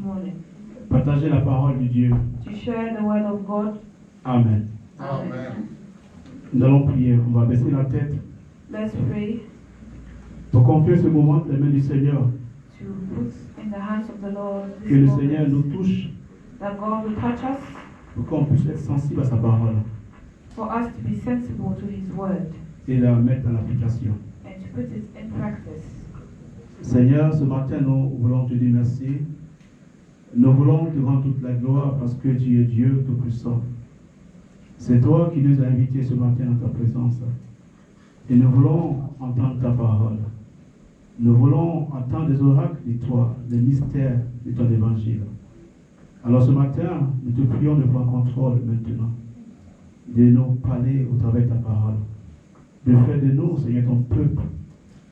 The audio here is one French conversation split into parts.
morning. Partager la parole de Dieu. To share the word of God. Amen. Amen. Nous allons prier. On va baisser la tête Let's pray pour confier ce moment dans les mains du Seigneur. to put in the hands of the Lord Que this le moment, Seigneur nous touche that God will touch us, pour qu'on puisse être sensible à sa parole for us to be sensible to His word et la mettre en application. and to put it in practice. Seigneur, ce matin, nous voulons te dire merci. Nous voulons te rendre toute la gloire parce que tu es Dieu Tout-Puissant. C'est toi qui nous as invités ce matin dans ta présence. Et nous voulons entendre ta parole. Nous voulons entendre les oracles de toi, les mystères de ton évangile. Alors ce matin, nous te prions de prendre contrôle maintenant, de nous parler au travers de ta parole, de faire de nous, Seigneur, ton peuple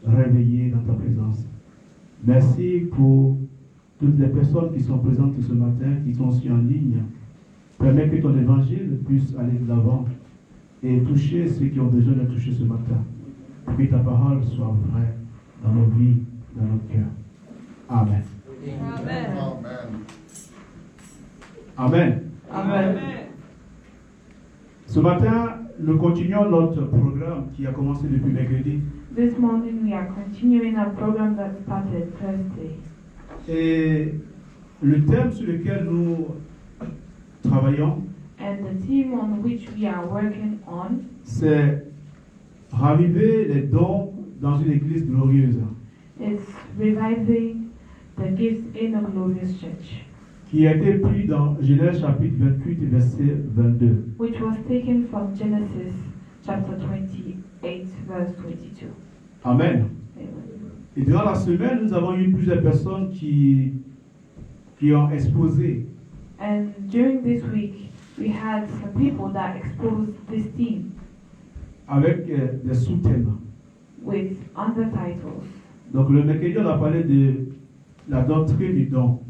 réveillé dans ta présence. Merci pour toutes les personnes qui sont présentes ce matin, qui sont aussi en ligne. Permets que ton évangile puisse aller de l'avant et toucher ceux qui ont besoin de toucher ce matin. Pour que ta parole soit vraie dans nos vies, dans nos cœurs. Amen. Amen. Amen. Amen. Ce matin, nous continuons notre programme qui a commencé depuis mercredi. This morning we are continuing our program that started Thursday. Et le thème sur lequel nous travaillons, And the theme on which we are working on c'est raviver les dons dans une église glorieuse, is reviving the gifts in a glorious church, qui a été pris dans Genèse chapitre 28, verset 22. which was taken from Genesis chapter 28, verse 22. Amen. Amen. Et durant la semaine, nous avons eu plusieurs personnes qui ont exposé. And during this week, we had some people that exposed this theme Avec des sous-thèmes. with undertitles. Donc le mercredi, on a parlé de la doctrine du don.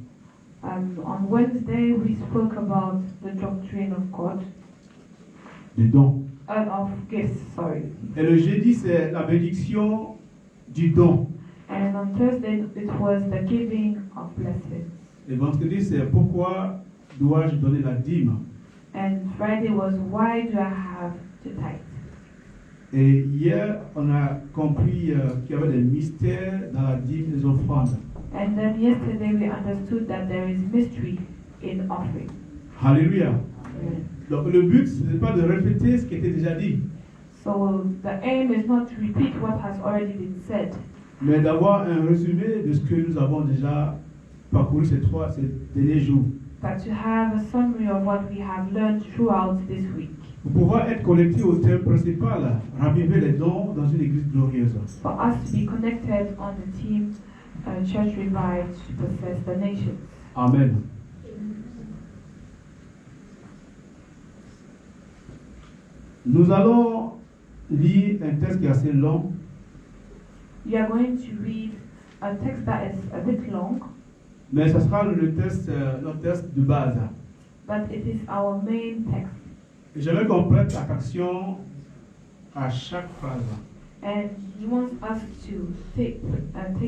On Wednesday, we spoke about the doctrine of God, Du don. of gifts, sorry. Et le jeudi, c'est la bénédiction du don. And on Thursday, it was the giving of blessings. Et vendredi, c'est pourquoi dois-je donner la dîme. And Friday was why do I have to tithe? Et hier, on a compris qu'il y avait des mystères dans la dîme des offrandes. And then yesterday we understood that there is mystery in offering. Alléluia. Amen. Donc le but, ce n'est pas de répéter ce qui était déjà dit, So the aim is not to repeat what has already been said, mais d'avoir un résumé de ce que nous avons déjà parcouru ces derniers jours. but to have a summary of what we have learned throughout this week. Pour pouvoir être connecté au thème principal, raviver les dons dans une église glorieuse. For us to be connected on the team Church Revived to possess the nations. Amen. Nous allons lire un texte qui est assez long, We are going to read a text that is a bit long, mais ce sera notre texte de base. but it is our main text. Et j'aimerais qu'on prête attention à chaque phrase. And he wants us to take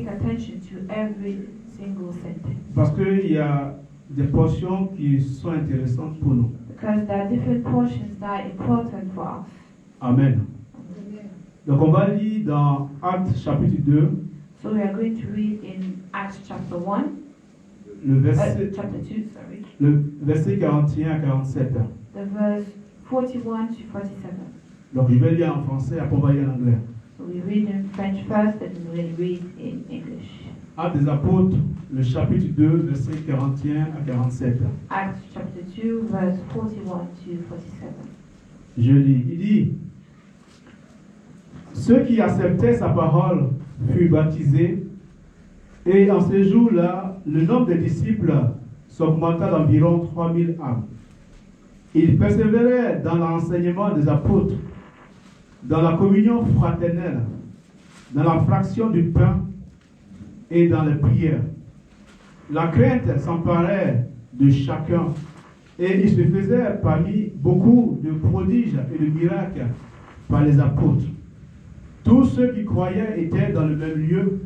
attention to every single sentence. Parce qu'il y a des portions qui sont intéressantes pour nous. Because there are different portions that are important for us. Amen. Donc on va lire dans Actes chapitre 2, So we are going to read in Acts chapter 1, le verset, chapter 2, sorry, le verset 41 à 47. the verse 41 to 47. Donc je vais lire en français, après on va lire en anglais. So we read in French first and we read in English. Actes des apôtres, le chapitre 2, verset 41 à 47. Acts chapter 2, verse 41 to 47. Je lis, il dit, ceux qui acceptaient sa parole furent baptisés, et en ces jours-là, le nombre des disciples s'augmenta d'environ 3000 âmes. Ils persévéraient dans l'enseignement des apôtres, dans la communion fraternelle, dans la fraction du pain et dans les prières. La crainte s'emparait de chacun, et il se faisait parmi beaucoup de prodiges et de miracles par les apôtres. Tous ceux qui croyaient étaient dans le même lieu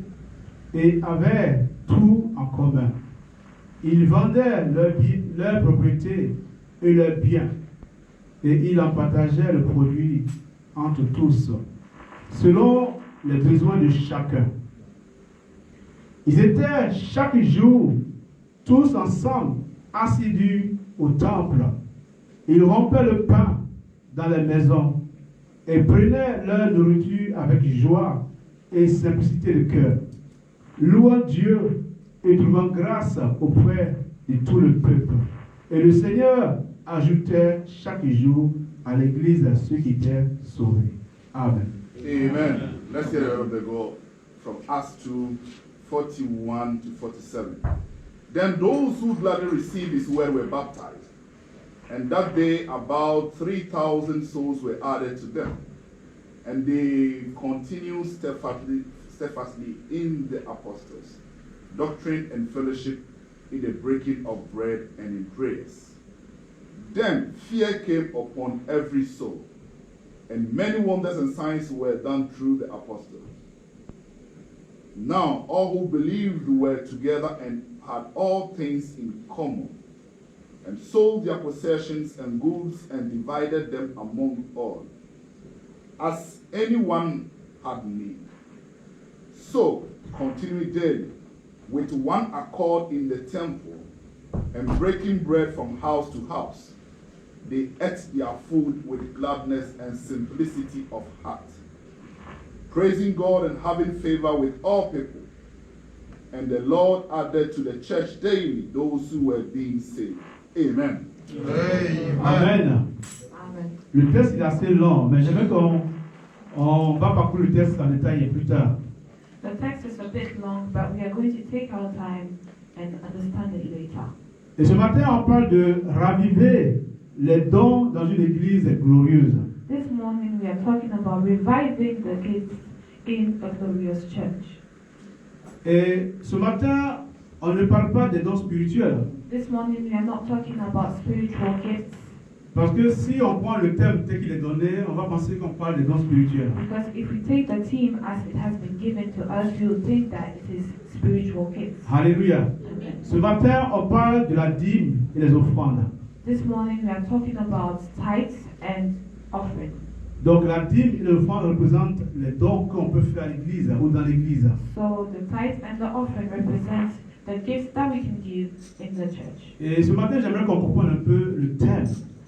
et avaient tout en commun. Ils vendaient leurs propriétés et leurs biens, et ils en partageaient le produit entre tous, selon les besoins de chacun. Ils étaient chaque jour tous ensemble assidus au temple. Ils rompaient le pain dans les maisons et prenaient leur nourriture avec joie et simplicité de cœur, louant Dieu et trouvant grâce auprès de tout le peuple. Et le Seigneur ajoutait chaque jour à l'église ceux qui étaient sauvés. Amen. Amen. Let's hear the word of the God from Acts 2, 41 to 47. Then those who gladly received his word were baptized. And that day about 3,000 souls were added to them. And they continued steadfastly in the apostles' doctrine and fellowship, in the breaking of bread and in prayers. Then fear came upon every soul, and many wonders and signs were done through the apostles. Now all who believed were together and had all things in common, and sold their possessions and goods and divided them among all, as anyone had need. So continued daily with one accord in the temple, and breaking bread from house to house, they ate their food with gladness and simplicity of heart, praising God and having favor with all people. And the Lord added to the church daily those who were being saved. Amen. Amen. Amen. Le texte est assez long, mais j'aimerais qu'on va parcourir le texte en détail plus tard. The text is a bit long, but we are going to take our time and understand it later. Et ce matin, on parle de raviver les dons dans une église glorieuse. This morning we are talking about reviving the gifts in a glorious church. Et ce matin, on ne parle pas des dons spirituels. This morning we are not talking about spiritual gifts. Parce que si on prend le thème tel qu'il est donné, on va penser qu'on parle des dons spirituels. Because if we take the theme as it has been given to us, we will think that it is spiritual gifts. Alléluia. Amen. Ce matin, on parle de la dîme et les offrandes. This morning we are talking about tithes and offering. Donc la dîme et l'offrande représentent les dons qu'on peut faire à l'église ou dans l'église. So the tithes and the offering represent the gifts that we can give in the church. Et ce matin, j'aimerais qu'on comprenne un peu le thème.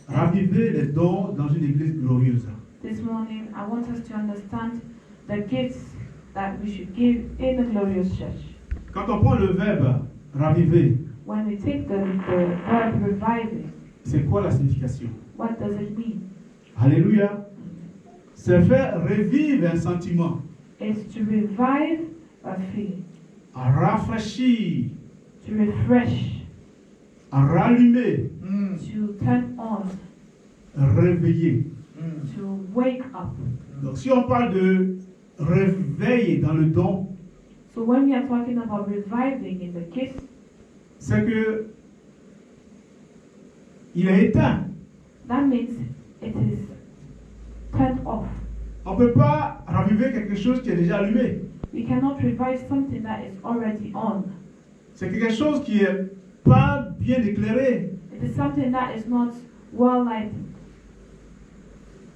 Raviver les dons dans une église glorieuse. This morning I want us to understand the gifts that we should give in a glorious church. Quand on prend le verbe raviver, When we take the verb reviving, c'est quoi la signification? what does it mean? Alléluia. C'est faire revivre un sentiment, It's to revive a feeling, rafraîchir, to refresh, rallumer, to turn on, réveiller. to wake up. Donc si on parle de réveil dans le don, So when we are talking about reviving in the gift, c'est que il est éteint. that means it is turned off. On ne peut pas raviver quelque chose qui est déjà allumé. We cannot revive something that is already on. C'est quelque chose qui est pas bien éclairé, It is something that is not well lighted,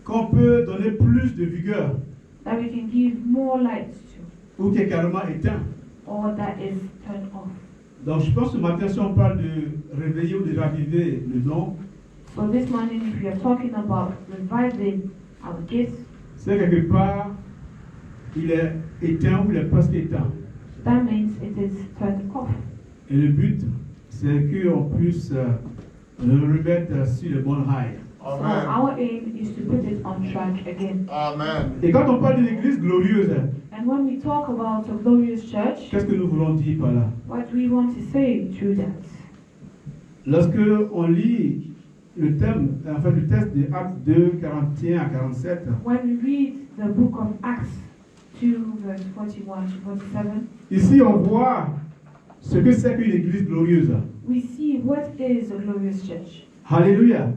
qu'on peut donner plus de vigueur that we can give more light to, ou qui est carrément éteint. or that is turned off. Donc je pense que ce matin, si on parle de réveiller ou de raviver le don, So this morning, if we are talking about reviving our gifts, c'est quelque part, il est éteint ou il est presque éteint. that means it is turned off. Et le but, c'est qu'on puisse le remettre sur le bon rail. So our aim is to put it on track again. Amen. Et quand on parle d'une église glorieuse, And when we talk about a glorious church, qu'est-ce que nous voulons dire par là? what do we want to say through that? Lorsque on lit le thème, en fait le texte de Actes 2, 41 à 47, When we read the book of Acts 2, verse 41 to 47, ici on voit ce que c'est qu'une église glorieuse. we see what is a glorious church. Alléluia.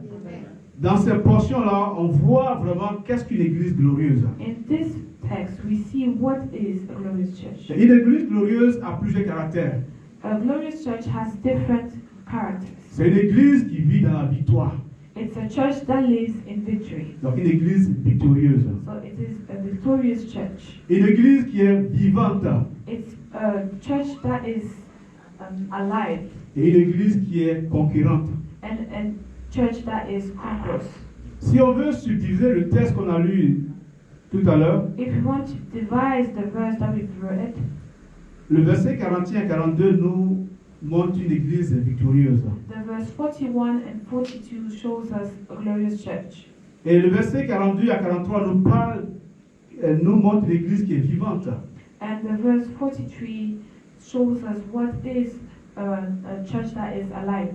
Dans ces portions-là, on voit vraiment qu'est-ce qu'une église glorieuse. In this text, we see what is a glorious church. Une église glorieuse a plusieurs caractères. A glorious church has different characters. C'est une église qui vit dans la victoire. It's a church that lives in victory. Donc une église victorieuse. So it is a victorious church. Une église qui est vivante. It's a church that is alive, Et une église qui est conquérante. and church that is conquerors. Si on veut subdiviser le texte qu'on a lu tout à l'heure, If you want to devise the verse that we've read, le verset 41 et 42 nous montre une église victorieuse. the verse 41 and 42 shows us a glorious church. Et le verset 42 à 43 nous montre une église qui est vivante. And the verse 43 shows us what is a church that is alive.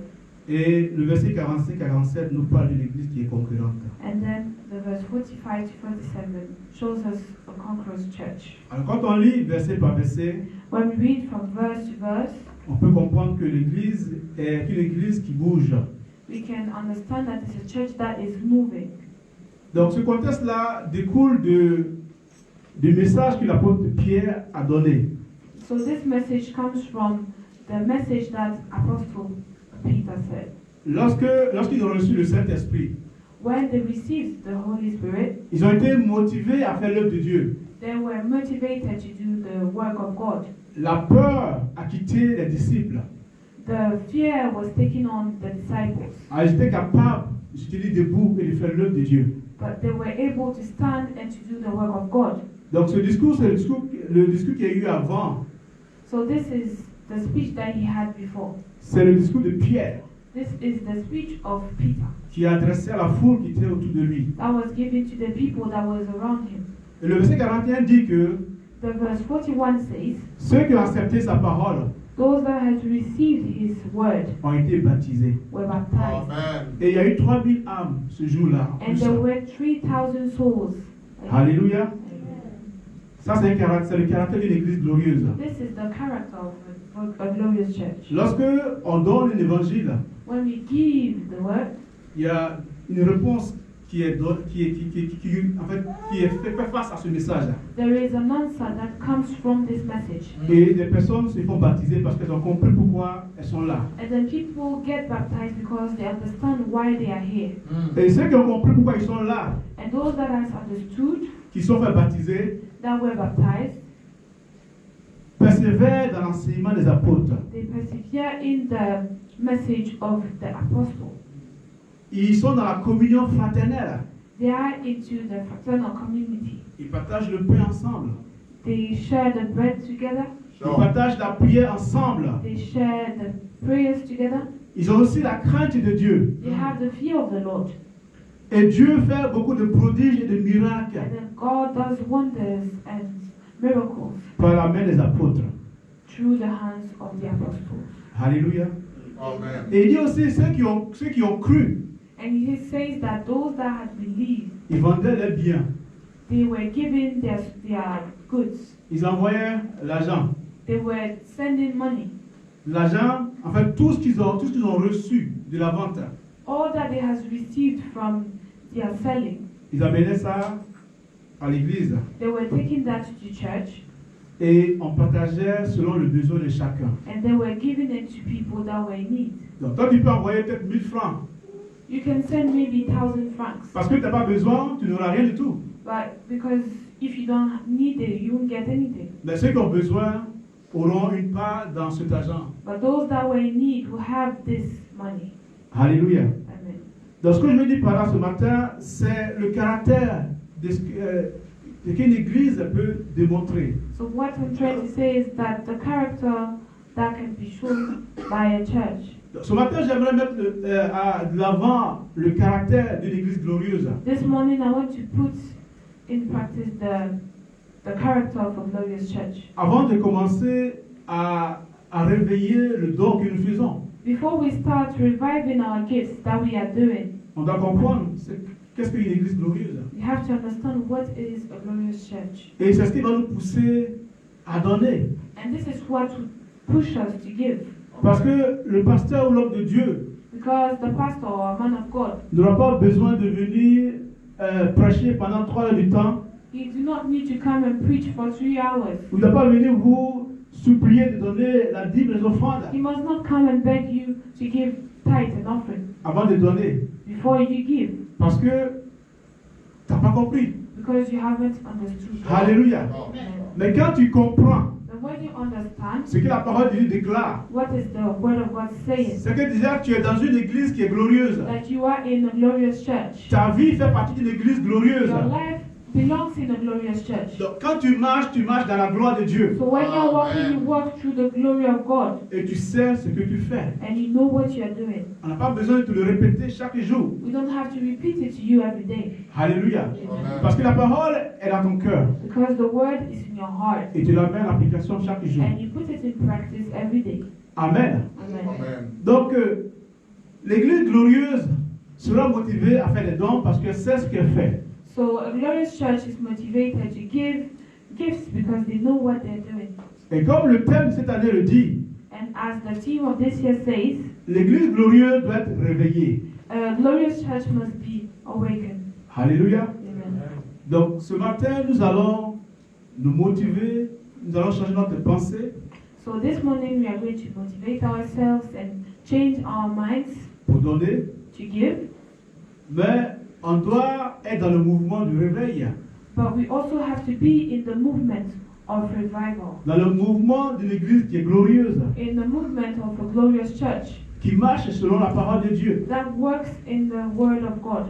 Et le verset 45 à 47 nous parle d'une église qui est conquérante. And then the verse 45 to 47 shows us a conqueror's church. Alors quand on lit verset par verset, When we read from verse to verse, on peut comprendre que l'église est une église qui bouge. we can understand that it's a church that is moving. Donc ce contexte-là découle du message que l'apôtre Pierre a donné. So this message comes from the message that Apostle Peter said. Lorsqu'ils ont reçu le Saint-Esprit, When they received the Holy Spirit, ils ont été motivés à faire l'œuvre de Dieu. they were motivated to do the work of God. La peur a quitté les disciples. The fear was taken on the disciples, Ils étaient capables de se tenir debout et de faire l'œuvre de Dieu. but they were able to stand and to do the work of God. Donc ce discours, c'est le discours qu'il y a eu avant. So this is the speech that he had before. C'est le discours de Pierre This is the speech of Peter qui a adressé à la foule qui était autour de lui. that was given to the people that was around him. Et le verset 41 dit que The verse 41 says, ceux qui ont accepté sa parole those that had received his word ont été baptisés. were baptized. Amen. Et il y a eu 3000 âmes ce jour-là. en And plus. there were 3,000 souls. Alléluia. Amen. Ça, c'est le caractère d'une église glorieuse. This is the character of a glorious church. Lorsque on donne un évangile, When we give the word, il y a une réponse qui est fait face à ce message. there is an answer that comes from this message. Et des personnes se font baptiser parce qu'elles ont compris pourquoi elles sont là. And then people get baptized because they understand why they are here. Et ceux qui ont compris pourquoi ils sont là, And those that has understood, qui sont fait baptiser, that were baptized, persévèrent dans l'enseignement des apôtres. they persevere in the message of the apostle. Ils sont dans la communion fraternelle. They are into the fraternal community. Ils partagent le pain ensemble. They share the bread together. Ils partagent la prière ensemble. They share the prayers together. Ils ont aussi la crainte de Dieu. They have the fear of the Lord. Et Dieu fait beaucoup de prodiges et de miracles And then God does wonders and miracles par la main des apôtres. through the hands of the apostles. Alléluia. Amen. Et il dit aussi ceux qui ont cru, And he says that those that had believed, ils vendaient leurs biens. they were given their goods. Ils envoyaient l'argent. They were sending money. L'argent, en fait, tout ce qu'ils ont reçu de la vente, All that they has received from their selling, ils amenaient ça à l'église. they were taking that to the church, Et on partageait selon le besoin de chacun. and they were giving it to people that were in need. Donc toi, tu peux envoyer peut-être 1000 francs. You can send maybe 1,000 francs, Parce que tu n'as pas besoin, tu n'auras rien du tout. but because if you don't need it, you won't get anything. Mais ceux qui ont besoin auront une part dans cet argent. But those that were in need will have this money. Alléluia. Amen. Donc ce que je veux dire par là ce matin, c'est le caractère de qu'une église peut démontrer. So what I'm trying to say is that the character that can be shown by a church. Donc, ce matin, j'aimerais mettre à l'avant le caractère d'une église glorieuse. This morning I want to put in practice the character of a glorious church. Avant de commencer à réveiller le don que nous faisons, Before we start reviving our gifts that we are doing, on doit comprendre qu'est-ce qu'une église glorieuse. we have to understand what is a glorious church. Et c'est ce qui va nous pousser à donner. And this is what will push us to give. Parce que le pasteur ou l'homme de Dieu Because the pastor or man of God, n'aura pas besoin de venir prêcher pendant 3 heures du temps. he do not need to come and preach for 3 hours. Il ne doit pas venir vous supplier de donner la dîme et les offrandes He must not come and beg you to give tithes and offering avant de donner. before you give, Parce que tu n'as pas compris. because you haven't understood. Alléluia. Mais quand tu comprends And when you understand ce que la parole de Dieu déclare, what is the word of God saying, c'est que déjà tu es dans une église qui est glorieuse. that you are in a glorious church. Ta vie fait partie d'une église glorieuse. Your life belongs in a glorious church. Donc quand tu marches dans la gloire de Dieu. So when you're walking, you walk through the glory of God, Et tu sais ce que tu fais. and you know what you are doing. On n'a pas besoin de te le répéter chaque jour. We don't have to repeat it to you every day, Alléluia. Amen. Parce que la parole est dans ton cœur. because the word is in your heart, Et tu la mets en application chaque jour. and you put it in practice every day. Amen. Amen. Donc, l'église glorieuse sera motivée à faire des dons parce qu'elle sait ce qu'elle fait. So a glorious church is motivated to give gifts because they know what they're doing. Et comme le thème de cette année le dit, And as the theme of this year says, l'église glorieuse doit être réveillée. a glorious church must be awakened. Alléluia. Amen. Donc, ce matin, nous allons nous motiver, nous allons changer notre pensée So this morning we are going to motivate ourselves and change our minds pour donner, to give, mais on doit être dans le mouvement du réveil, but we also have to be in the movement of revival, dans le mouvement de l'église qui est glorieuse, in the movement of a glorious church qui marche selon la parole de Dieu. that works in the word of God.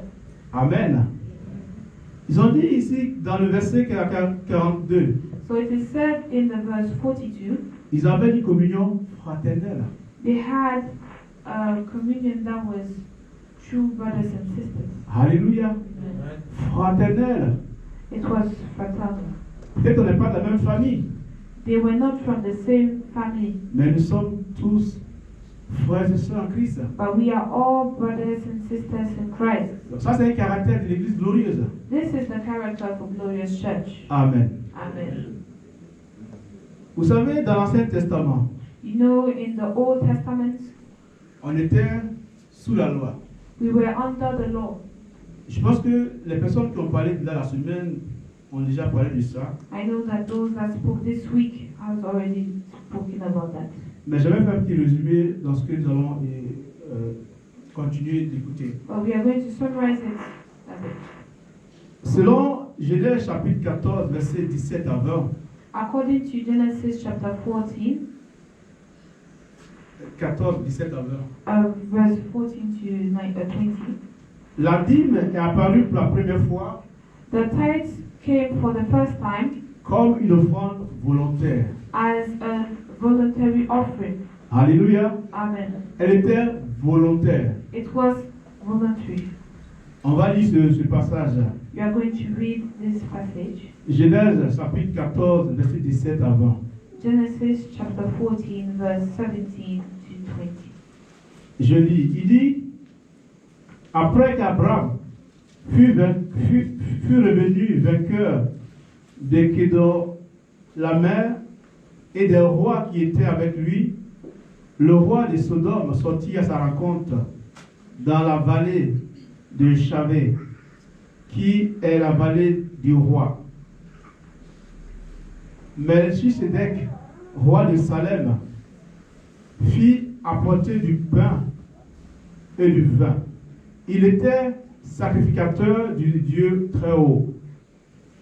Amen. Ils ont dit ici, dans le verset 42, So it is said in the verse 42, ils avaient une communion fraternelle. they had a communion that was true brothers and sisters. Alléluia. Amen. Fraternelle. It was fraternal. Peut-être qu'on n'est pas de la même famille, They were not from the same family, mais nous sommes tous frères et sœurs en Christ. but we are all brothers and sisters in Christ. Donc ça, c'est un caractère de l'église glorieuse. This is the character of a glorious church. Amen. Amen. Vous savez, dans l'Ancien Testament, You know, in the Old Testament, on était sous la loi. we were under the law. Je pense que les personnes qui ont parlé de là la semaine ont déjà parlé de ça. I know that those that spoke this week has already spoken about that. Mais je vais faire un petit résumé dans ce que nous allons continuer d'écouter. But we are going to summarize it a bit. Selon Genèse chapitre 14, versets 17 à 20, According to Genesis chapter 14, 14, 17 à 20, verse 14 to 20, la dîme est apparue pour la première fois the tithes came for the first time comme une offrande volontaire. as a voluntary offering. Alléluia. Amen. Elle était volontaire. It was voluntary. On va lire ce passage. We are going to read this passage. Genèse chapitre 14, verset 17 à 20. Genesis chapter 14, verse 17 to 20. Je lis. Il dit, après qu'Abraham fut revenu vainqueur de Kédor, la mer, et des rois qui étaient avec lui, le roi de Sodome sortit à sa rencontre dans la vallée de Chavé, qui est la vallée du roi. Melchisedec, roi de Salem, fit apporter du pain et du vin. Il était sacrificateur du Dieu très haut.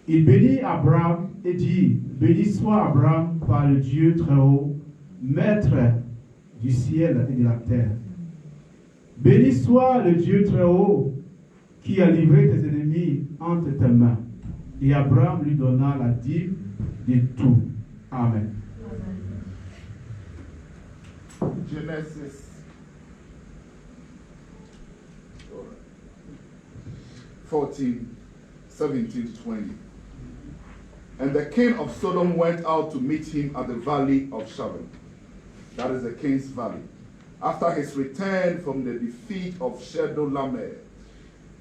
Il bénit Abraham et dit, béni soit Abraham par le Dieu très haut, maître du ciel et de la terre. Béni soit le Dieu très haut qui a livré tes ennemis entre tes mains. Et Abraham lui donna la dîme de tout. Amen. Genesis 14, 17 to 20. And the king of Sodom went out to meet him at the valley of Shaveh. That is the king's valley. After his return from the defeat of Chedorlaomer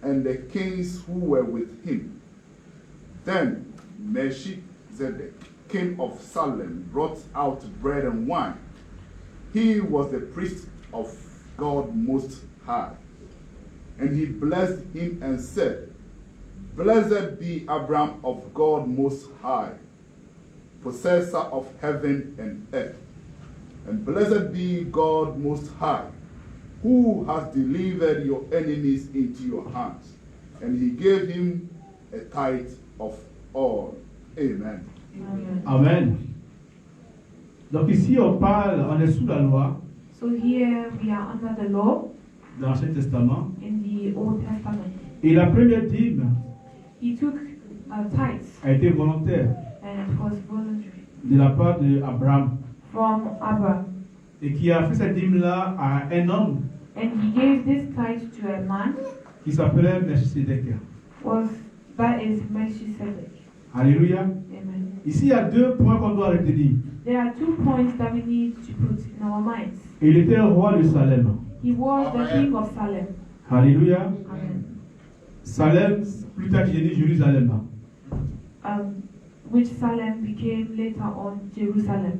and the kings who were with him. Then Melchizedek, king of Salem, brought out bread and wine. He was the priest of God Most High. And he blessed him and said, Blessed be Abraham of God Most High, possessor of heaven and earth. And blessed be God Most High, who has delivered your enemies into your hands, and he gave him a tithe of all. Amen. Amen. Amen. Donc ici, on est sous la loi, So here we are under the law dans l'Ancien Testament. in the Old Testament. Et la première dîme He took tithes, a été volontaire and it was voluntary de la part d'Abraham. from Abraham. Et qui a fait cette dîme-là à un homme And he gave this tithe to a man, qui s'appelait Melchisedec. that is Melchizedek. Alléluia. Amen. Ici, il y a deux points qu'on doit retenir. There are 2 points that we need to put in our minds. Et il était roi de Salem. He was the king of Salem. Alléluia. Amen. Salem, plus tard, j'ai dit Jérusalem. Which Salem became later on Jerusalem.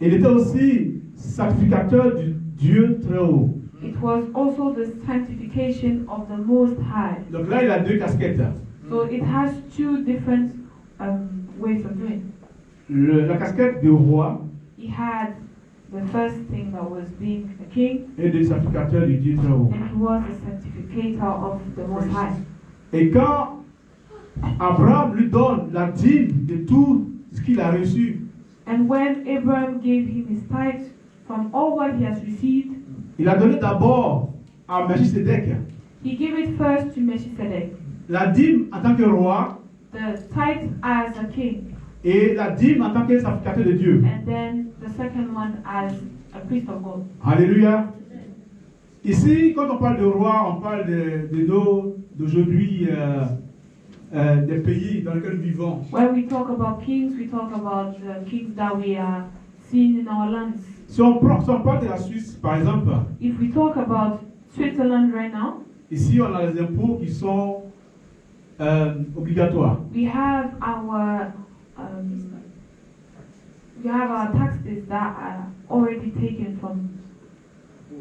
Il était aussi sacrificateur du Dieu très haut. It was also the sanctification of the Most High. Donc là, il a deux casquettes. So it has 2 different ways of doing. La casquette de roi He had the first thing that was being a king, et de sacrificateur du Dieu très haut. and he was the sanctificator of the Most High. Et quand Abraham lui donne la dîme de tout ce qu'il a reçu, And when Abraham gave him his tithe from all what he has received, il a donné d'abord à Melchisedec he gave it first to Melchizedek, la dîme en tant que roi the tithe as a king, et la dîme en tant que sacrificateur de Dieu. and then the second one as a priest of God. Alléluia. Ici, quand on parle de roi, on parle d'aujourd'hui, des pays dans lesquels nous vivons. When we talk about kings, we talk about the kings that we are seeing in our lands. Si on parle de la Suisse, par exemple, If we talk about Switzerland right now, ici on a les impôts qui sont obligatoires. we have our taxes that are already taken from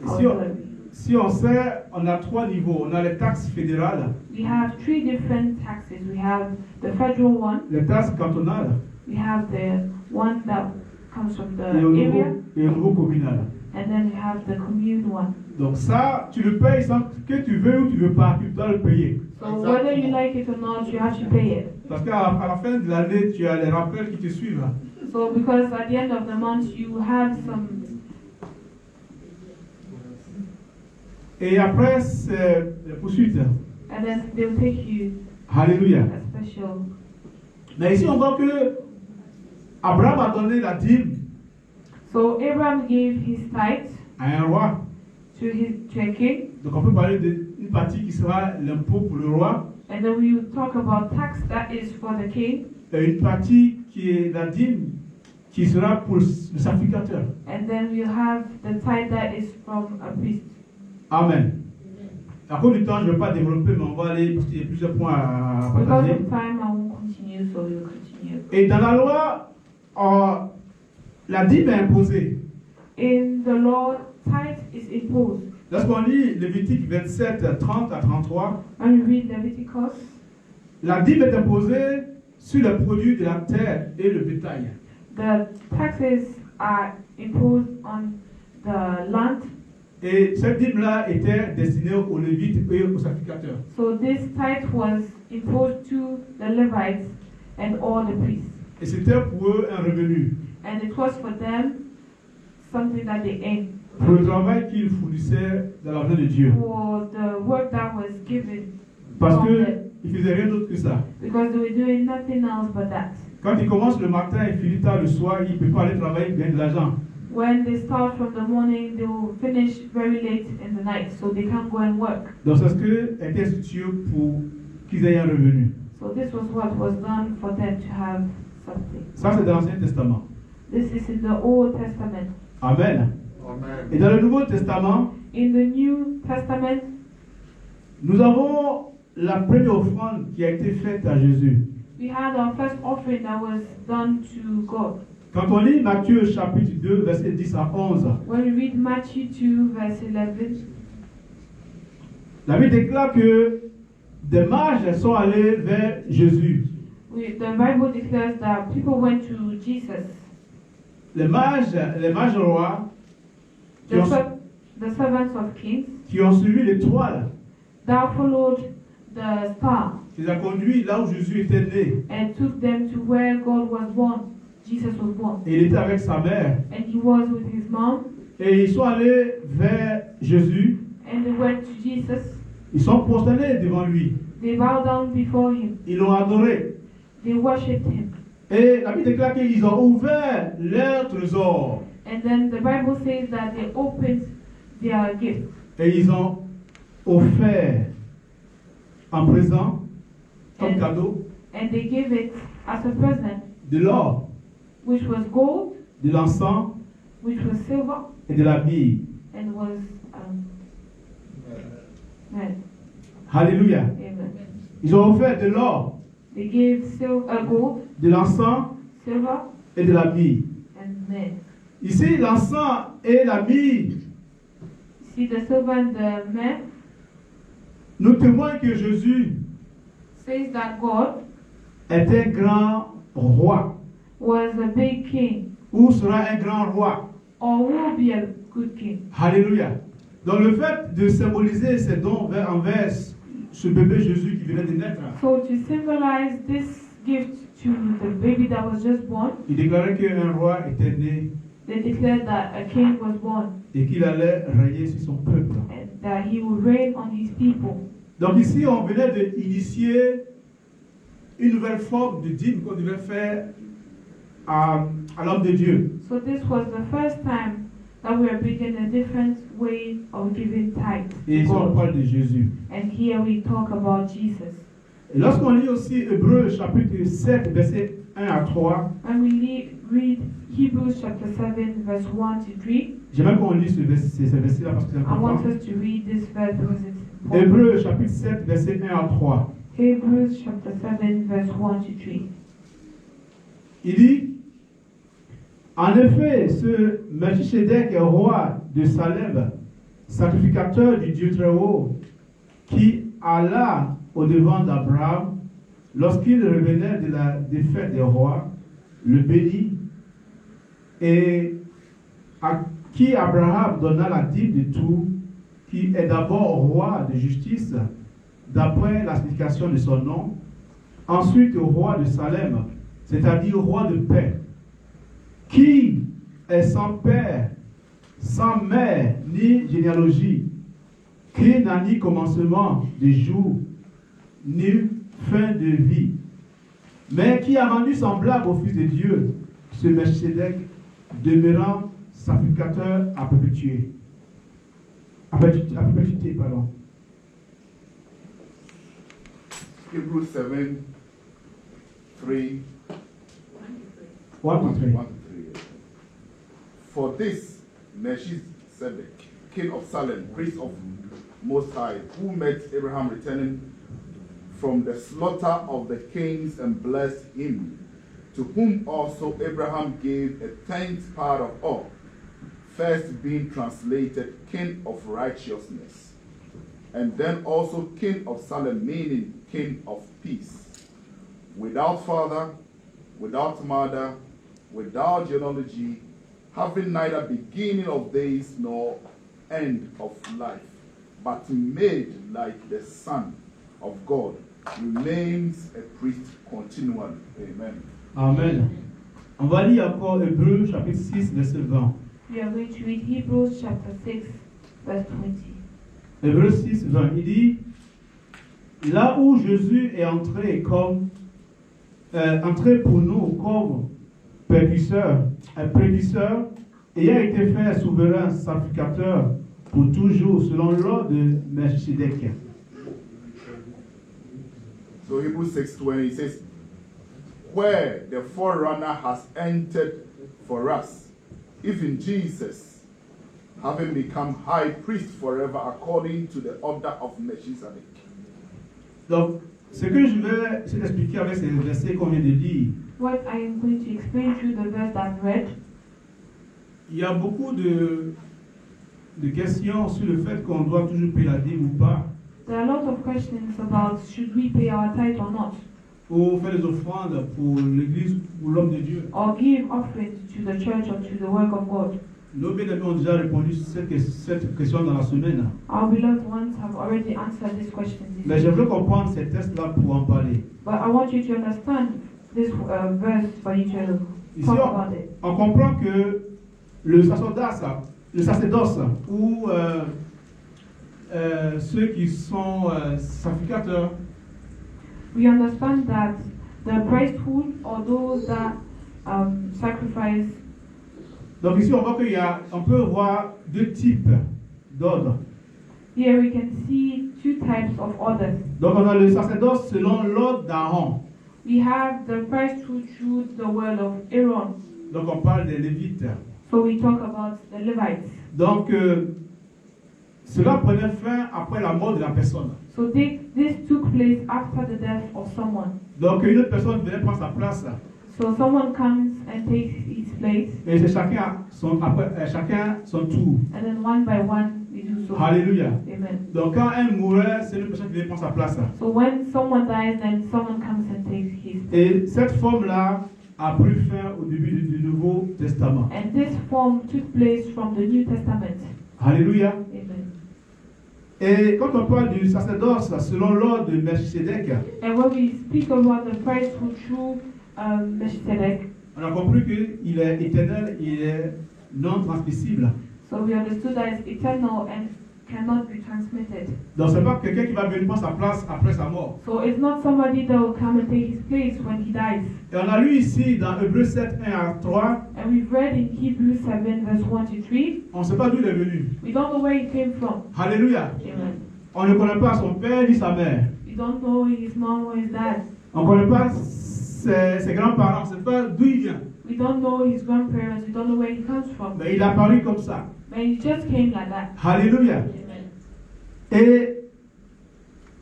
our Si on, salary. si on sait, on a 3 niveaux. On a les taxes fédérales, We have 3 different taxes. We have the federal one, les taxes cantonales we have the one that comes from the et au area, niveau communal. and then we have the commune one. Donc ça, tu le payes sans que tu veux ou tu veux pas, tu dois le payer. So whether you like it or not, you have to pay it. Parce qu'à la fin de l'année, tu as les rappels qui te suivent. So because at the end of the month you have some, Et après, c'est la poursuite. and then they'll take you Alléluia. a special. Mais ici, on voit que Abraham a donné la dîme So Abraham gave his tithe à un roi. to a king, Donc on peut parler d'une partie qui sera l'impôt pour le roi and then we will talk about tax that is for the king, et une partie qui est la dîme qui sera pour le sacrificateur. and then we'll have the tithe that is from a priest. Amen. À cause du temps, je ne vais pas développer, mais on va aller parce qu'il y a plusieurs points à Because partager. of time, I won't continue, so we'll continue. Et dans la loi, la dîme est imposée. In the law, tithe is imposed. Lorsqu'on lit Lévitique 27, 30 à 33, When you read Leviticus, la dîme est imposée sur les produits de la terre et le bétail. the taxes are imposed on the land. Et cette dîme-là était destinée aux Lévites et aux sacrificateurs. So this tithe was imposed to the Levites and all the priests. Et c'était pour eux un revenu. And it was for them something that they earned Pour le travail qu'ils fournissaient dans la maison de Dieu. for the work that was given Parce from qu'ils them, ne faisaient rien d'autre que ça. because they were doing nothing else but that. Quand ils commencent le matin et finissent tard le soir, ils ne peuvent pas aller travailler et gagner de l'argent. When they start from the morning, they will finish very late in the night, so they can't go and work. Donc c'est ce qui était institué pour qu'ils aient un revenu. So this was what was done for them to have something. Ça c'est dans l'Ancien Testament. This is in the Old Testament. Amen. Amen. Et dans le Nouveau Testament, In the New Testament, nous avons la première offrande qui a été faite à Jésus. we had our first offering that was done to God. Quand on lit Matthieu chapitre 2, versets 10 à 11, When we read Matthew 2, verse 11, la Bible déclare que des mages sont allés vers Jésus. The Bible declares that people went to Jesus. Les mages rois qui ont, The servants of kings qui ont suivi l'étoile, that followed the star qui les a conduits là où Jésus était né. and took them to where God was born. Jesus was born. Et il était avec sa mère. And he was with his mom. Et ils sont allés vers Jésus. And they went to Jesus. Ils sont prosternés devant lui. They bowed down before him. Ils l'ont adoré. They worshipped him. Et la Bible déclare qu'ils ont ouvert leur trésor. And then the Bible says that they opened their gifts. Et ils ont offert en présent, comme And- cadeau, And they gave it as a present, de l'or, which was gold, de l'encens which was silver, et de la bille. and was red. Alléluia. Amen. Ils ont offert de l'or, They gave gold, de l'encens silver, et de la bille. and myrrh. Ici, l'encens et la bille See, the silver and the myrrh nous témoignent que Jésus says that God est un grand roi, was a big king, ou sera un grand roi. or will be a good king. Alléluia. Donc le fait de symboliser ces dons envers ce bébé Jésus qui venait de naître, So to symbolize this gift to the baby that was just born, il déclarait qu'un roi était né they declared that a king was born et qu'il allait régner sur son peuple. and that he would reign on his people. Donc ici, on venait d'initier une nouvelle forme de dîme qu'on devait faire à l'homme de Dieu. So this was the first time that we are bringing a different way of giving tithes Et to ici, on God. parle de Jésus. And here we talk about Jesus. Et lorsqu'on lit aussi Hébreux chapitre 7, versets 1 à 3, When we read Hebrews chapter 7, verse 1 to 3, j'aimerais qu'on lise ces versets-là parce que c'est I want important. us to read this verse because it's important. Hébreux chapitre 7, versets 1 à 3. Hebrews chapter 7, verse 1 to 3. Il dit, en effet, ce Melchisedec est roi de Salem, sacrificateur du Dieu très haut, qui alla au-devant d'Abraham lorsqu'il revenait de la défaite des rois, le bénit, et à qui Abraham donna la dîme de tout, qui est d'abord roi de justice, d'après la signification de son nom, ensuite roi de Salem, c'est-à-dire roi de paix, qui est sans père, sans mère, ni généalogie, qui n'a ni commencement de jour, ni fin de vie, mais qui a rendu semblable au Fils de Dieu, ce Melchisedec, demeurant sacrificateur à perpétuité. Pardon. Hebrews 7, 3, 1 to 3. 1 to 3. For this, Melchizedek, king of Salem, priest of Most High, who met Abraham returning from the slaughter of the kings and blessed him, to whom also Abraham gave a tenth part of all, first being translated king of righteousness, and then also king of Salem, meaning king of peace, without father, without mother, without genealogy, having neither beginning of days nor end of life, but made like the Son of God, remains a priest continually. Amen. Amen. On va lire encore Hébreux chapitre 6, verset 20. We are going to read Hebrews chapter 6, verse 20. Hébreux 6, 20. Il dit, là où Jésus est entré pour nous comme précurseur, ayant été fait souverain sacrificateur pour toujours, selon l'ordre de Melchisedec. So Hebrews 6:20 says, where the forerunner has entered for us, even Jesus, having become high priest forever according to the order of Melchizedek. Donc, ce que je vais expliquer avec ces versets qu'on vient de lire, What I am going to explain through the verse I've read, il y a beaucoup de questions sur le fait qu'on doit toujours payer la dîme ou pas. there are a lot of questions about should we pay our tithe or not. ou faire des offrandes pour l'église ou l'homme de Dieu. or give offerings to the church or to the work of God. Nos bien-aimés ont déjà répondu sur cette question dans la semaine. Our beloved ones have already answered this question this Mais week. j'aimerais comprendre ces textes-là pour en parler. But I want you to understand this verse for you to Ici, talk about it. on comprend que le sacerdoce ou ceux qui sont sacrificateurs, We understand that the priesthood or those that sacrifice. donc ici on voit on peut voir deux types d'ordres. Here we can see two types of orders. Donc on a le sacerdoce selon l'ordre d'Aaron. We have the priesthood through the word of Aaron. Donc on parle des Lévites. So we talk about the Levites. Donc cela prenait fin après la mort de la personne. So this took place after the death of someone. Donc une autre personne venait prendre sa place. So someone comes and takes his place, Et c'est chacun son tour. and then one by one we do so. Alléluia. Amen. Donc quand un mourait, c'est une personne qui venait prendre sa place. So when someone dies, then someone comes and takes his place. Et cette forme-là a pris fin au début du Nouveau Testament. And this form took place from the New Testament. Alléluia. Amen. Et quand on parle du sacerdoce selon l'ordre de Melchisédek, And when we speak about the priesthood through Melchizedek, on a compris qu'il est éternel, il est non transmissible. so we understood that it's eternal and cannot be transmitted. Donc c'est pas quelqu'un qui va venir prendre sa place après sa mort. So it's not somebody that will come and take his place when he dies. Et on a lu ici dans Hébreux 7, 1 à 3, And we've read in Hebrews 7 verse 1 to 3. on ne sait pas d'où il est venu. We don't know where he came from. Alléluia. Amen. On ne connaît pas son père ni sa mère. We don't know his mom or his dad. On ne connaît pas ses grands-parents, on ne sait pas d'où il vient. We don't know his grandparents. We don't know where he comes from. Mais il est apparu comme ça. But he just came like that. Alléluia. Amen. Et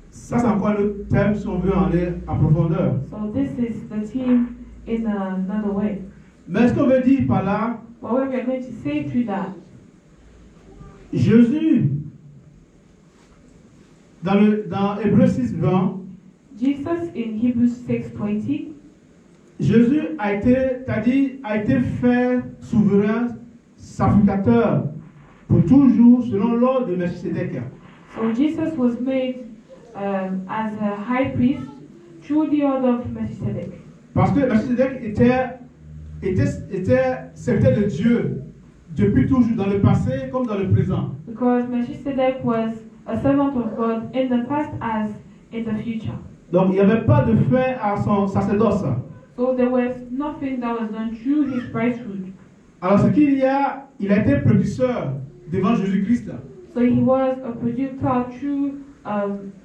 ça, c'est encore un autre thème si on veut en aller en profondeur. So this is the theme in another way. Mais ce qu'on veut dire par là, But what we are going to say through that, Jésus, dans Hébreux 6, 20, Jesus in Hebrews 6:20, Jésus a été fait souverain, sacrificateur, pour toujours, selon l'ordre de Melchisédek. so Jesus was made as a high priest through the order of Melchizedek. Parce que Melchisédek était serviteur de Dieu depuis toujours, dans le passé comme dans le présent. Because Melchizedek was a servant of God in the past as in the future. Donc il n'y avait pas de fin à son sacerdoce. So there was nothing that was done through his priesthood. Alors ce qu'il y a, il a été précurseur devant Jésus-Christ. So he was a producer through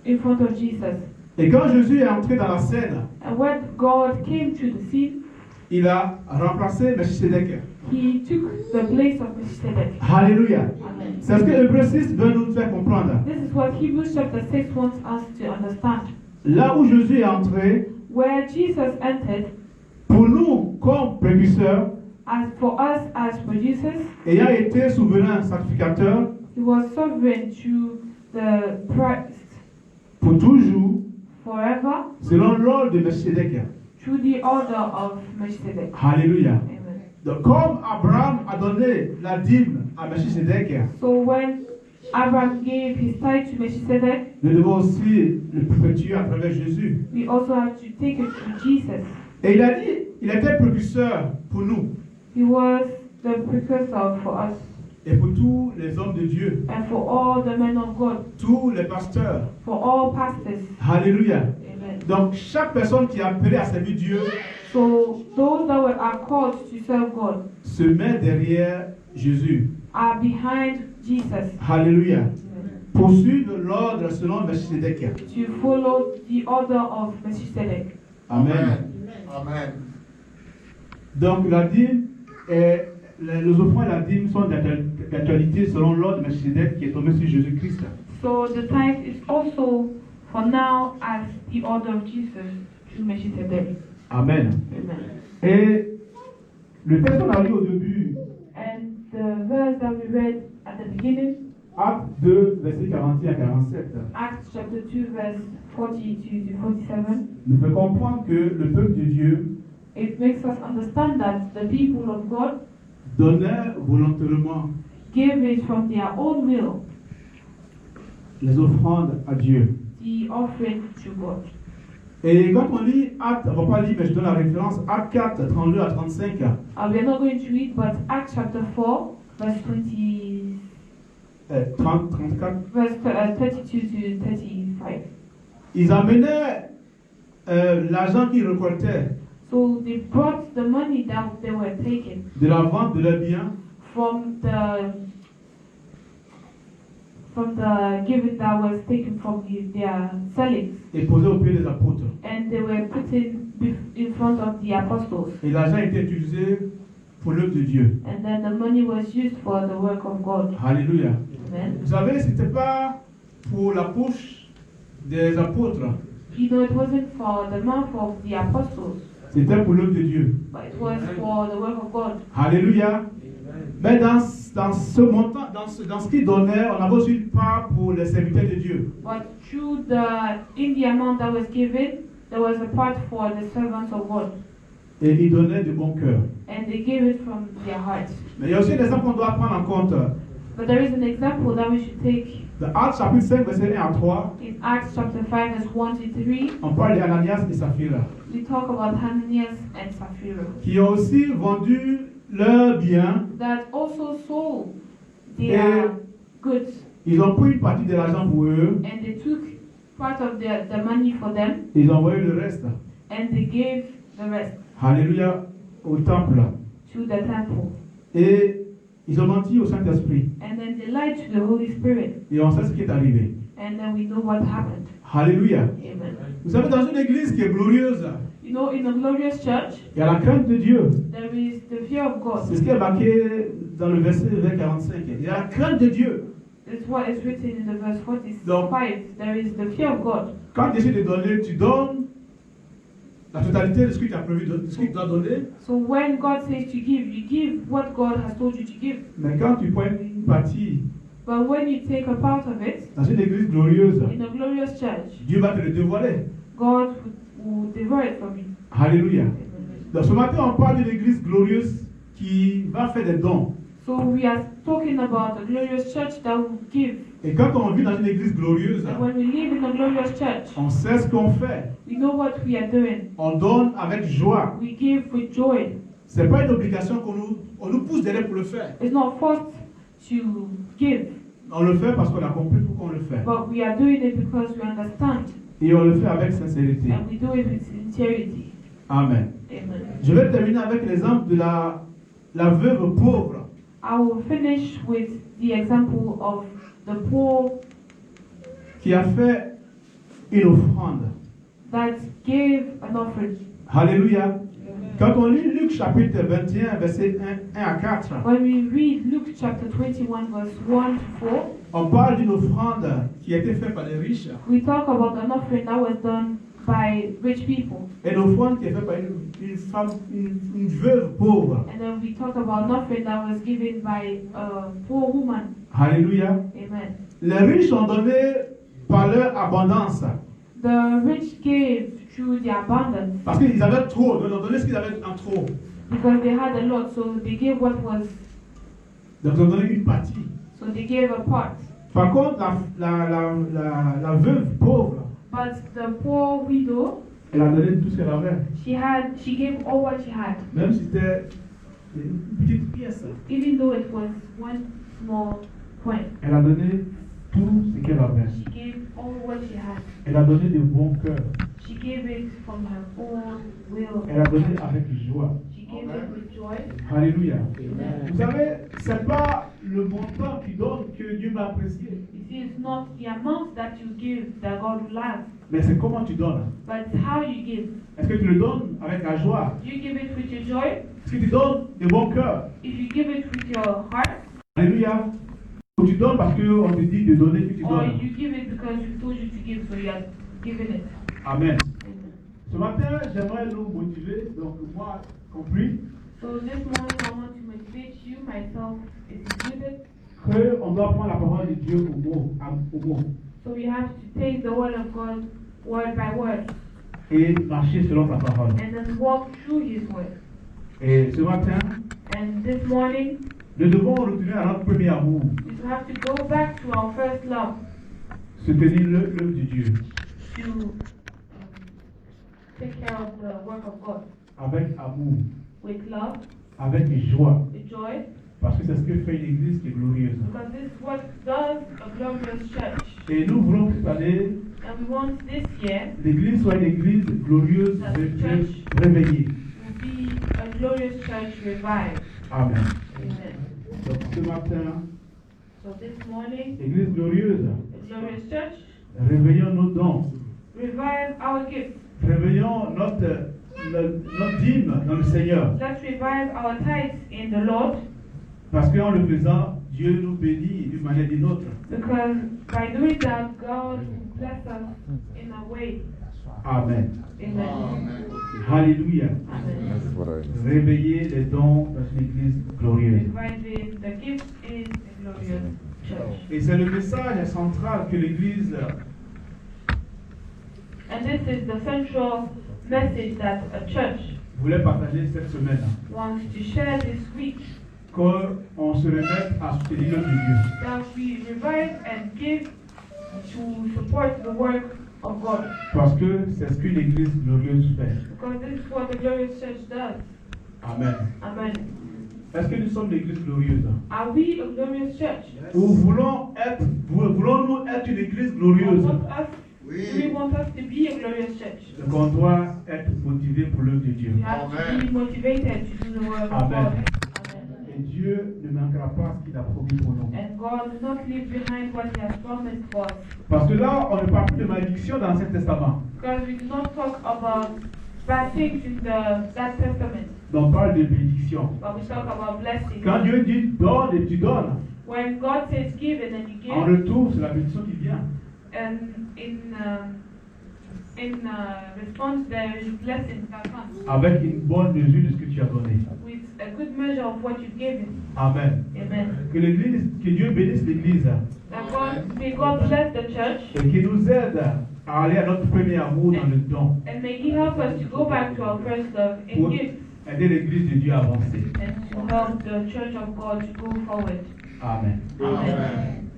in front of Jesus. Et quand Jésus est entré dans la scène, And when God came to the scene, il a remplacé Melchisédek. he took the place of Melchizedek. Alléluia. Amen. C'est ce que Hébreux 6 veut nous faire comprendre. This is what Hebrews chapter 6 wants us to understand. Là où Jésus est entré, Where Jesus entered, pour nous comme précurseurs, as for us as producers, ayant été souverain sacrificateur he was sovereign to the priest pour toujours, forever selon l'ordre de Melchisédek. through the order of Melchizedek. Alléluia. Amen. Donc comme Abraham a donné la dîme à Melchisédek, So when Abraham gave his tithe to Melchizedek, nous devons aussi le perpétuer à travers Jésus. we also have to take it to Jesus. Et il a dit, il était précurseur pour nous He was the precursor for us et pour tous les hommes de Dieu, and for all the men of God, tous les pasteurs. for all pastors. Alléluia. Amen. Donc chaque personne qui est appelée à servir Dieu So those that are called to serve God se met derrière Jésus. are behind Jesus. Alléluia. Amen. Poursuivre l'ordre selon Melchisédek. To follow the order of Melchizedek. Amen. Amen. Donc la dîme et les offrandes et la dîme sont d'actualité selon l'ordre de Melchisédek qui est tombé sur Jésus-Christ. So the tithe is also for now as the order of Jesus to Melchizedek. Amen. Amen. Et le texte qu'on a lu au début, And the verse that we read at the beginning, Acte 2, versets 41 à 47, Acts chapter 2, verse 42 to 47. nous fait comprendre que le peuple de Dieu It makes us understand that the people of God donnait volontairement gave it from their own will, les offrandes à Dieu. the offering to God. Et quand on lit Acte, on ne va pas lire, mais je donne la référence, Acte 4, 32 à 35, We are not going to read, but Acts chapter 4, verse 34, verse 32 to 35. ils amenaient l'argent qu'ils récoltaient So they brought the money that they were taking de la vente de leurs biens from the giving that was taken from their sellings, et posaient au pied des apôtres. and they were put in front of the apostles, Et l'argent était utilisé pour l'œuvre de Dieu. and then the money was used for the work of God. Alléluia. Amen. Vous savez, ce n'était pas pour la poche des apôtres, You know, it wasn't for the mouth of the apostles, c'était pour l'œuvre de Dieu. but it was for the work of God. Alléluia. Mais dans ce montant, dans ce qu'il donnait, on avait aussi une part pour les serviteurs de Dieu. But in the amount that was given, there was a part for the servants of God, Et ils donnaient de bon cœur. and they gave it from their hearts. Mais il y a aussi des exemples qu'on doit prendre en compte. But there is an example that we should take Dans Actes chapitre 5, verset 1 à 3, in Acts chapter 5, verse 1 to 3. on parle d'Ananias et Saphira, We talk about Hananias and Sapphira qui ont aussi vendu leurs biens. that also sold their goods, Ils ont pris une partie de l'argent pour eux. and they took part of the money for them, Ils ont envoyé le reste. and they gave the rest Alléluia, au temple. to the temple. Et ils ont menti au Saint-Esprit. And then they lied to the Holy Spirit, Et on sait ce qui est arrivé. and then we know what happened. Alléluia. Amen. Vous savez, dans une église qui est glorieuse, You know, in a glorious church, il y a la crainte de Dieu. there is the fear of God. C'est ce qui est marqué dans le verset 45. Il y a la crainte de Dieu. It's what is written in the verse 45. Donc, There is the fear of God. quand tu décides de donner, tu donnes la totalité de ce que tu as prévu, de ce que tu dois donner. So when God says to give, you give what God has told you to give. Mais quand tu prends une partie But when you take a part of it, dans une église glorieuse, in a glorious church, Dieu va te le dévoiler. God will devour it from you. Alléluia. Donc ce matin, on parle d'une église glorieuse qui va faire des dons. So we are talking about a glorious church that will give. Et quand on vit dans une église glorieuse, And when we live in a glorious church, on sait ce qu'on fait. we know what we are doing. On donne avec joie. We give with joy. Ce n'est pas une obligation on nous pousse derrière pour le faire. It's not forced to give, On le fait parce qu'on a compris pourquoi on le fait. but we are doing it because we understand, Et on le fait avec sincérité. and we do it with sincerity. Amen. Amen. Je vais terminer avec l'exemple de la veuve pauvre I will finish with the example of the poor qui a fait une offrande. that gave an offering. Alléluia. Quand on lit Luc chapitre 21, verset 1 à 4, When we read Luke chapter 21, verse 1 to 4, on parle d'une offrande qui a été faite par les riches. we talk about an offering that was done by rich people. Une offrande qui est faite par une femme, une veuve pauvre. And then we talk about an offering that was given by a poor woman. Alléluia. Amen. Les riches ont donné par leur abondance. The rich gave through their abundance Parce qu'ils avaient trop, donc ils ont donné ce qu'ils avaient en trop. because they had a lot, so they gave what was, Donc ils ont donné une partie. so they gave a part. Par contre, la veuve pauvre, But the poor widow, elle a donné tout ce qu'elle avait. she gave all what she had, Même si c'était une petite pièce. even though it was one small coin. Elle a donné tout ce qu'elle avait. She gave all what she had. Elle a donné de bon cœur. She gave it from her own will. Elle a donné avec joie. She gave it with joy. Alléluia. Amen. Vous savez, ce n'est pas le montant qui donne que Dieu va apprécier. You see, it's not the amount that you give that God will love, Mais c'est comment tu donnes. but how you give. Est-ce que tu le donnes avec la joie? Do you give it with your joy? Est-ce que tu donnes de bon cœur? If you give it with your heart, Alléluia. Ou tu donnes parce qu'on te dit de donner que tu or donnes. you give it because we told you to give, so you are giving it. Amen. Amen. Ce matin, j'aimerais nous motiver, donc moi compris, So this morning I want to motivate you, myself is included, qu'on doit prendre la parole de Dieu au mot, So we have to take the word of God word by word et marcher selon sa parole. and then walk through His word. Et ce matin, And this morning, nous devons retourner à notre premier amour, we have to go back to our first love, soutenir l'œuvre de Dieu to take care of the work of God avec amour, with love, avec joie, with joy, parce que c'est ce que fait l'Église qui est glorieuse. because this is what does a glorious church. Et nous voulons cette année, And we want this year l'Église soit une Église glorieuse, réveillée. will be a glorious church revived. Amen. Amen. Donc ce matin, So this morning, Église glorieuse, a glorious church, réveillons nos dons, revive our gifts. réveillons notre dîme dans le Seigneur. Let's revive our tithes in the Lord, Parce qu'en le faisant, Dieu nous bénit d'une manière ou d'une autre. because by doing that, God will bless us in a way. Amen. Amen. Alléluia. Amen. Réveiller les dons dans une Église glorieuse. Reviving the gifts in a glorious church. Et c'est le message central que l'Église And this is the central message that a church voulait partager cette semaine. wants to share this week. Qu'on se remette à soutenir l'œuvre de Dieu. That we revive and give to support the work of God. Parce que c'est ce qu'une Église glorieuse fait. Because this is what the glorious church does. Amen. Amen. Est-ce que nous sommes l'Église glorieuse? Are we a glorious church? Ou voulons-nous être une Église glorieuse? Do we want us to be a glorious church? Donc on doit être motivé pour l'œuvre de Dieu. We have to be motivated to do the work of Amen. God. Amen. Et Dieu ne manquera pas ce qu'il a promis pour nous. And God will not leave behind what He has promised for us. Parce que là, on ne parle plus de malédiction dans l'Ancien Testament. Because we do not talk about bad things in that Testament, Mais on parle de bénédiction. but we talk about blessings. Quand Dieu dit donne et tu donnes, When God says give and then you en give, retour, c'est la bénédiction qui vient. and in response there is blessings that come Avec une bonne mesure de ce que tu as donné. with a good measure of what you've given. Amen. Amen. Que Dieu bénisse l'Église May God bless the church, et qu'il nous aide à aller à notre premier amour dans le don and may He help us to go back to our first love pour in gifts, aider l'Église de Dieu à avancer. and to help the church of God to go forward. Amen. Amen.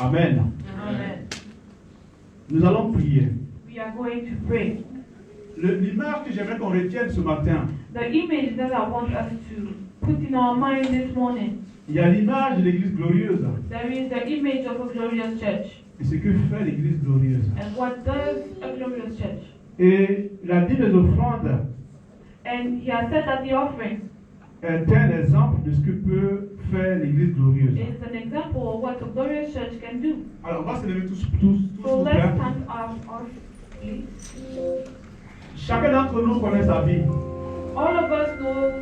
Amen. Amen. Nous allons prier. We are going to pray. L'image que j'aimerais qu'on retienne ce matin, The image that I want us to put in our mind this morning, il y a l'image de l'Église glorieuse there is the image of a glorious church. et ce que fait l'Église glorieuse. And what does a glorious church? Et la dîme des offrandes And He has said that the offering est un exemple de ce que peut faire l'Église glorieuse. is an example of what a glorious church can do. Alors, on va se lever tous So let's ouverts. stand up, please. Chacun d'entre nous connaît sa vie. All of us know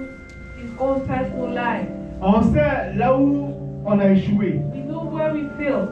his own personal life. On sait là où on a échoué. We know where we failed.